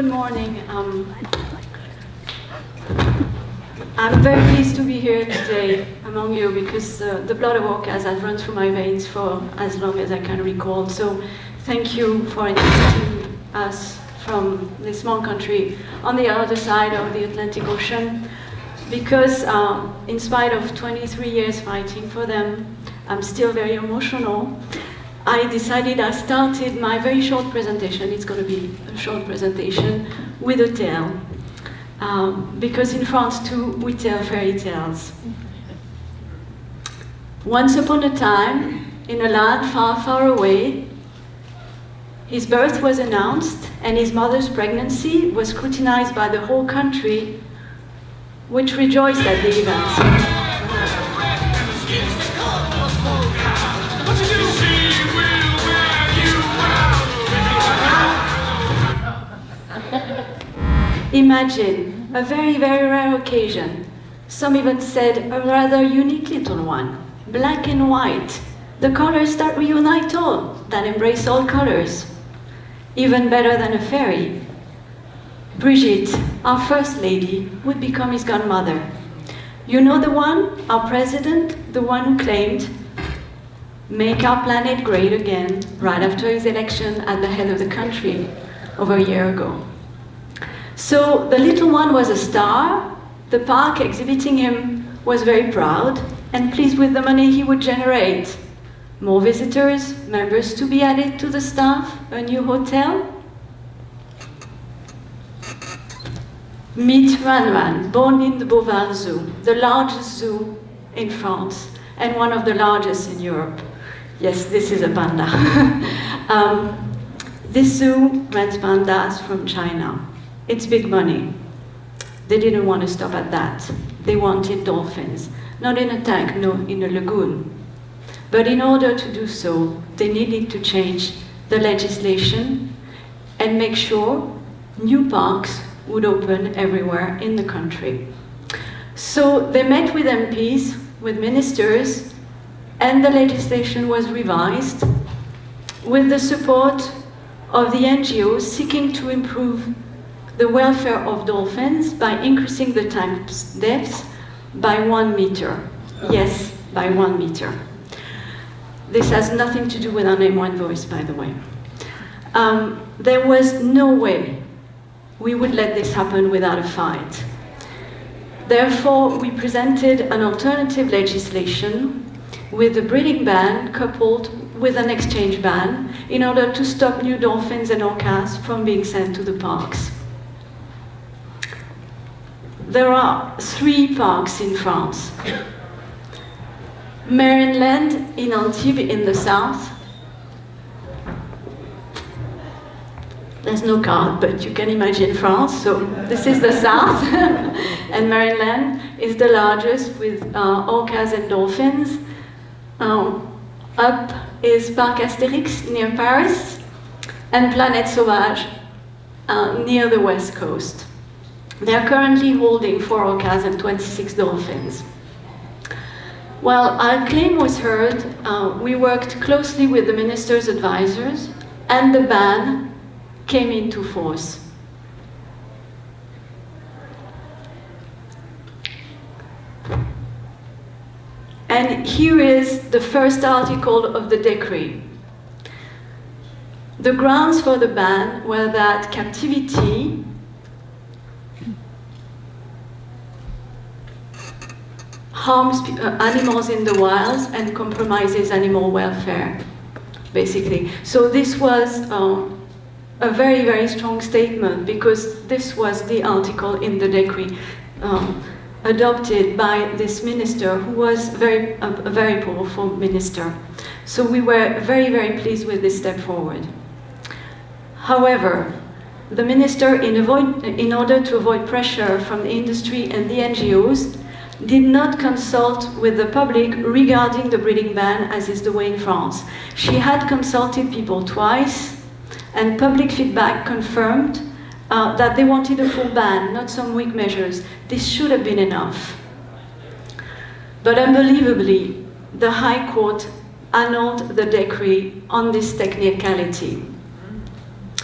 Good morning. I'm very pleased to be here today among you because the blood of orcas has run through my veins for as long as I can recall. So thank you for inviting us from this small country on the other side of the Atlantic Ocean, because in spite of 23 years fighting for them, I'm still very emotional. I started my very short presentation, it's going to be a short presentation, with a tale. Because in France too, we tell fairy tales. Once upon a time, in a land far, far away, his birth was announced and his mother's pregnancy was scrutinized by the whole country, which rejoiced at the event. Imagine a very, very rare occasion. Some even said a rather unique little one. Black and white, the colors that reunite all, that embrace all colors. Even better than a fairy. Brigitte, our first lady, would become his godmother. You know the one, our president, the one who claimed, make our planet great again, right after his election at the head of the country over a year ago. So the little one was a star. The park exhibiting him was very proud and pleased with the money he would generate. More visitors, members to be added to the staff, a new hotel. Meet Arnal, born in the Beauval Zoo, the largest zoo in France and one of the largest in Europe. Yes, this is a panda. This zoo rents pandas from China. It's big money. They didn't want to stop at that. They wanted dolphins, not in a tank, no, in a lagoon. But in order to do so, they needed to change the legislation and make sure new parks would open everywhere in the country. So they met with MPs, with ministers, and the legislation was revised with the support of the NGOs seeking to improve the welfare of dolphins by increasing the tank's depth by 1 meter. Yes, by 1 meter. This has nothing to do with our name one voice, by the way. There was no way we would let this happen without a fight. Therefore, we presented an alternative legislation with a breeding ban coupled with an exchange ban in order to stop new dolphins and orcas from being sent to the parks. There are 3 parks in France. Marineland in Antibes in the south. There's no card, but you can imagine France, so this is the south. And Marineland is the largest with orcas and dolphins. Up is Parc Astérix near Paris, and Planète Sauvage near the west coast. They are currently holding 4 orcas and 26 dolphins. Well, our claim was heard. We worked closely with the minister's advisors, and the ban came into force. And here is the first article of the decree. The grounds for the ban were that captivity harms animals in the wild and compromises animal welfare, basically. So this was a very, very strong statement because this was the article in the decree adopted by this minister who was a very powerful minister. So we were very, very pleased with this step forward. However, the minister, in order to avoid pressure from the industry and the NGOs, did not consult with the public regarding the breeding ban, as is the way in France. She had consulted people twice, and public feedback confirmed that they wanted a full ban, not some weak measures. This should have been enough. But unbelievably, the High Court annulled the decree on this technicality.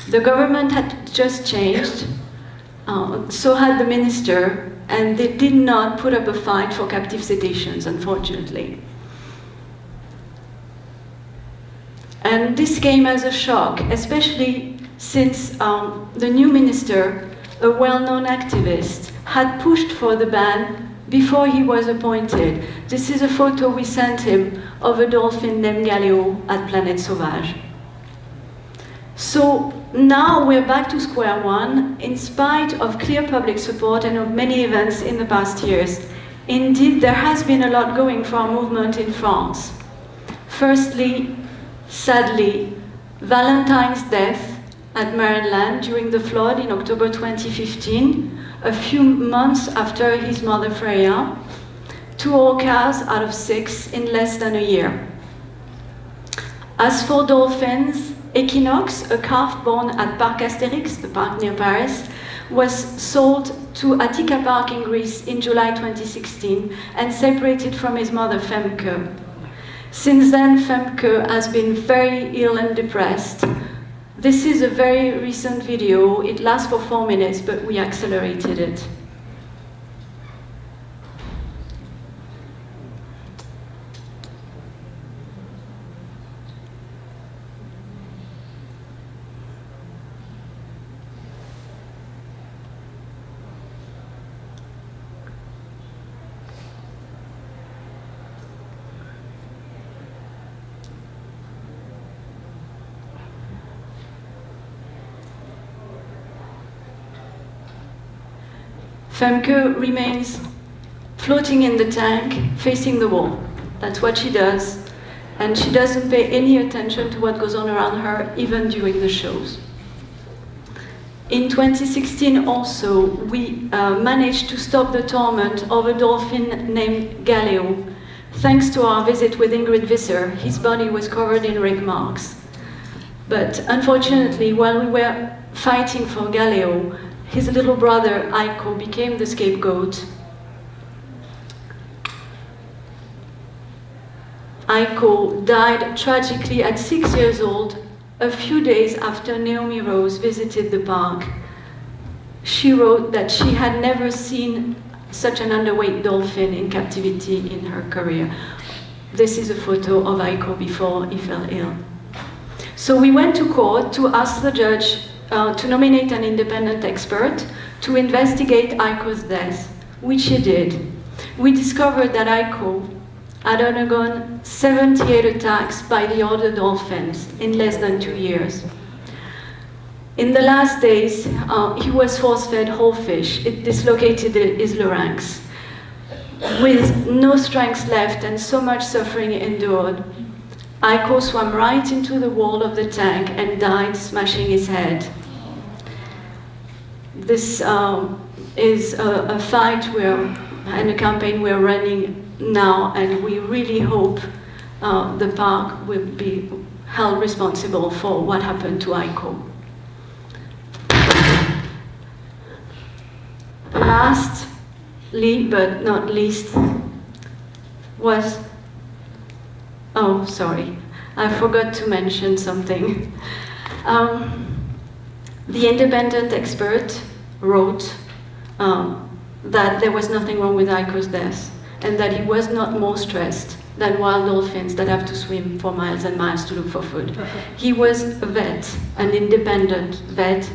The government had just changed, so had the minister, and they did not put up a fight for captive cetaceans, unfortunately. And this came as a shock, especially since the new minister, a well-known activist, had pushed for the ban before he was appointed. This is a photo we sent him of a dolphin named Galeo at Planète Sauvage. So now we're back to square one, in spite of clear public support and of many events in the past years. Indeed, there has been a lot going for our movement in France. Firstly, sadly, Valentine's death at Muriel during the flood in October 2015, a few months after his mother Freya, 2 orcas out of 6 in less than a year. As for dolphins, Equinox, a calf born at Parc Astérix, the park near Paris, was sold to Attica Park in Greece in July 2016 and separated from his mother Femke. Since then, Femke has been very ill and depressed. This is a very recent video. It lasts for 4 minutes, but we accelerated it. Femke remains floating in the tank, facing the wall. That's what she does. And she doesn't pay any attention to what goes on around her, even during the shows. In 2016 also, we managed to stop the torment of a dolphin named Galeo. Thanks to our visit with Ingrid Visser, his body was covered in rig marks. But unfortunately, while we were fighting for Galeo, his little brother, Aiko, became the scapegoat. Aiko died tragically at 6 years old, a few days after Naomi Rose visited the park. She wrote that she had never seen such an underweight dolphin in captivity in her career. This is a photo of Aiko before he fell ill. So we went to court to ask the judge to nominate an independent expert to investigate Aiko's death, which he did. We discovered that Aiko had undergone 78 attacks by the other dolphins in less than 2 years. In the last days, he was force-fed whole fish. It dislocated his larynx. With no strength left and so much suffering endured, Aiko swam right into the wall of the tank and died, smashing his head. This is a fight and a campaign we're running now, and we really hope the park will be held responsible for what happened to Aiko. Lastly, but not least, was, oh, sorry, I forgot to mention something. The independent expert wrote that there was nothing wrong with Aiko's death, and that he was not more stressed than wild dolphins that have to swim for miles and miles to look for food. He was a vet, an independent vet,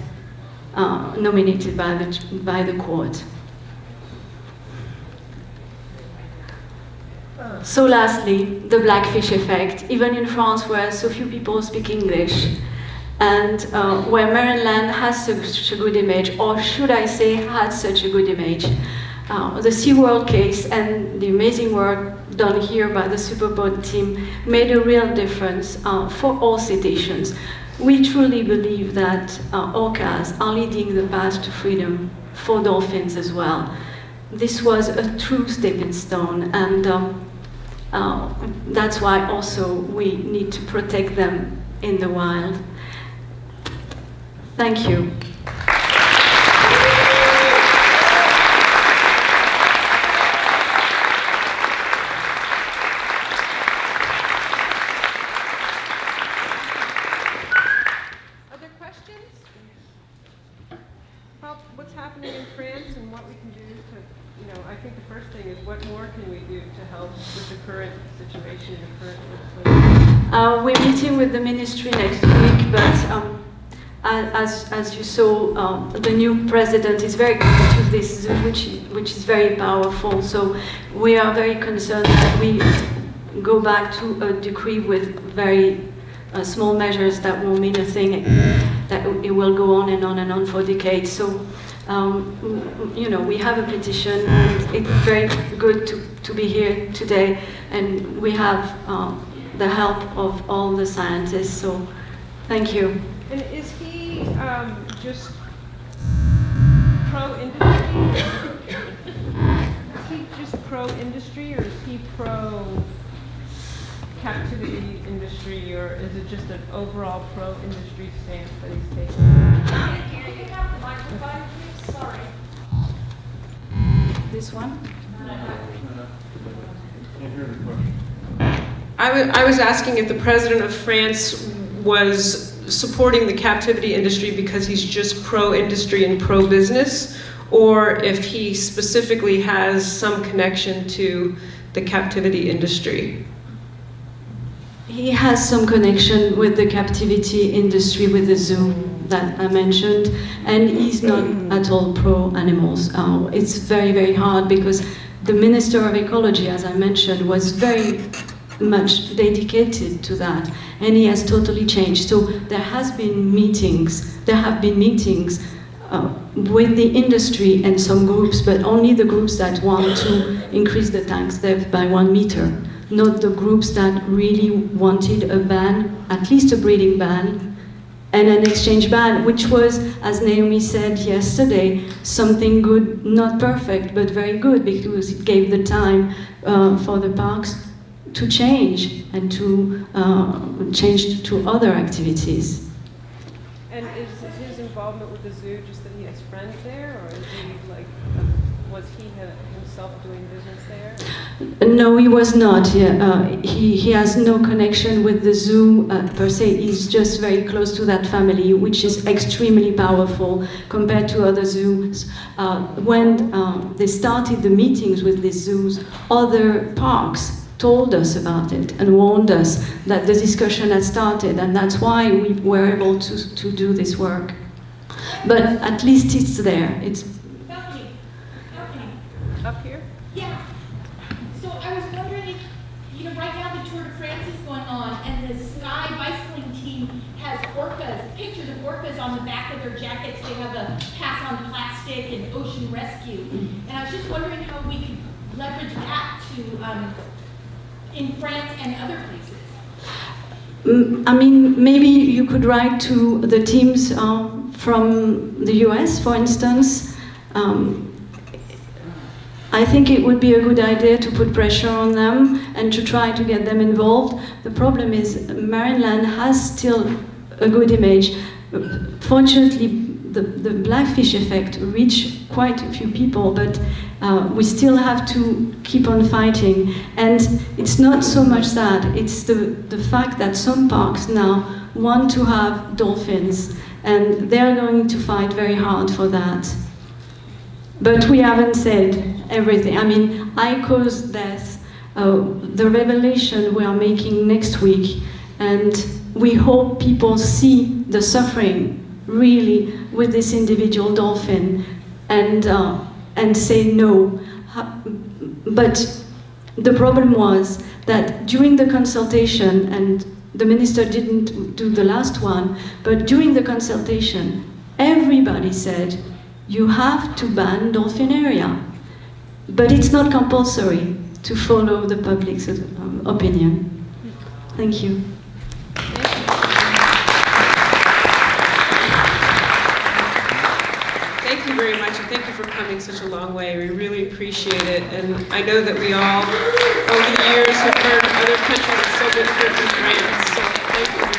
nominated by the court. So lastly, the blackfish effect. Even in France, where so few people speak English, and where Maryland has such a good image, or should I say had such a good image, the SeaWorld case and the amazing work done here by the Superpod team made a real difference for all cetaceans. We truly believe that orcas are leading the path to freedom for dolphins as well. This was a true stepping stone, and that's why also we need to protect them in the wild. Thank you. Other questions? current situation, your current? We're meeting with the ministry next week, but as you saw, the new president is very good to this, which is very powerful. So we are very concerned that we go back to a decree with very small measures that won't mean a thing, that it will go on and on and on for decades. So, you know, we have a petition, and it's very good to be here today, and we have the help of all the scientists, so thank you. And is he just pro-industry? Is he just pro-industry, or is he pro-captivity industry, or is it just an overall pro-industry stance that he's taking? Can you have the microphone, please? Sorry. This one? I was asking if the president of France was supporting the captivity industry because he's just pro-industry and pro-business, or if he specifically has some connection to the captivity industry. He has some connection with the captivity industry, with the zoo that I mentioned, and he's not at all pro-animals. It's very, very hard because the Minister of Ecology, as I mentioned, was very much dedicated to that, and he has totally changed. So there have been meetings with the industry and some groups, but only the groups that want to increase the tank's depth by 1 meter, not the groups that really wanted a ban, at least a breeding ban, and an exchange ban, which was, as Naomi said yesterday, something good, not perfect, but very good, because it gave the time for the parks to change and to change to other activities. And is his involvement with the zoo just that he has friends there, or is he like, was he himself doing business there? No, he was not. He has no connection with the zoo per se. He's just very close to that family, which is extremely powerful compared to other zoos. When they started the meetings with these zoos, other parks told us about it and warned us that the discussion had started, and that's why we were able to do this work. But at least it's there. It's Balcony. Up here? Yeah. So I was wondering if, you know, right now the Tour de France is going on, and the Sky bicycling team has orcas, pictures of orcas on the back of their jackets. They have a pass on plastic and ocean rescue. And I was just wondering how we could leverage that to, in France and other places. I mean, maybe you could write to the teams from the US, for instance. I think it would be a good idea to put pressure on them and to try to get them involved. The problem is Marineland has still a good image. Fortunately, the blackfish effect reached quite a few people, but we still have to keep on fighting. And it's not so much that, it's the fact that some parks now want to have dolphins, and they're going to fight very hard for that. But we haven't said everything. I mean, I cause death, the revelation we are making next week, and we hope people see the suffering really with this individual dolphin and say no. But the problem was that during the consultation, and the minister didn't do the last one, but during the consultation, everybody said, you have to ban dolphinaria. But it's not compulsory to follow the public's opinion. Thank you. Thank you very much, and thank you for coming such a long way. We really appreciate it, and I know that we all, over the years, have heard other countries have still been heard from France, so thank you.